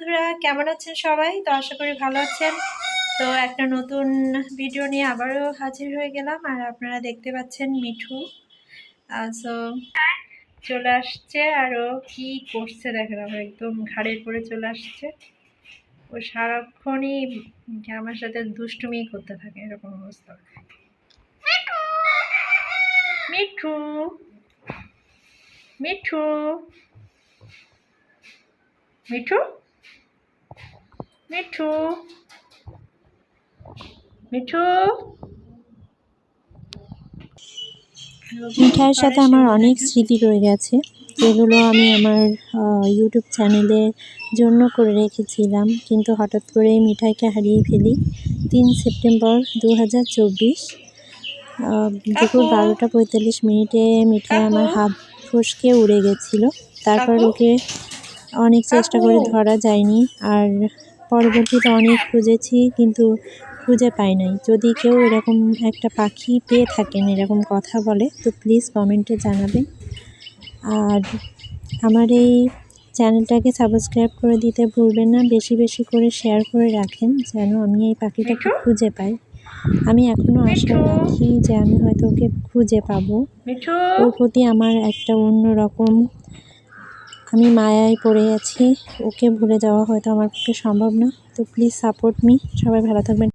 বন্ধুরা, কেমন আছেন সবাই? তো আশা করি ভালো আছেন। তো একটা নতুন ভিডিও নিয়ে আবারও হাজির হয়ে গেলাম। আর আপনারা দেখতে পাচ্ছেন মিঠু সো চলে আসছে। আরও কি করছে দেখেন, আমার একদম ঘাড়ের পরে চলে আসছে। ও সারাক্ষণই আমার সাথে দুষ্টুমি করতে থাকে, এরকম অবস্থা। মিঠু মিঠু মিঠু মিঠু মিঠু। মিঠাইয়ের সাথে আমার অনেক স্মৃতি রয়ে গেছে, যেগুলো আমি আমার ইউটিউব চ্যানেলের জন্য করে রেখেছিলাম, কিন্তু হঠাৎ করে মিঠাইকে হারিয়ে ফেলি 3 সেপ্টেম্বর 2024 দুপুর 12:45 মিঠাই আমার হাত ফসকে উড়ে গেছিল। তারপর ওকে অনেক চেষ্টা করে ধরা যায়নি, আর পরবর্তীতে অনেক খুঁজেছি কিন্তু খুঁজে পাই নাই। যদি কেউ এরকম একটা পাখি পেয়ে থাকেন, এরকম কথা বলে, তো প্লিজ কমেন্টে জানাবেন। আর আমার এই চ্যানেলটাকে সাবস্ক্রাইব করে দিতে ভুলবেন না। বেশি বেশি করে শেয়ার করে রাখেন যেন আমি এই পাখিটাকে খুঁজে পাই। আমি এখনও আশা রাখি যে আমি হয়তো ওকে খুঁজে পাবো। ওর প্রতি আমার একটা অন্যরকম আমি মায়ায় পড়ে আছি। ওকে ভুলে যাওয়া হয়তো আমার পক্ষে সম্ভব না। তো প্লিজ সাপোর্ট মি। সবাই ভালো থাকবেন।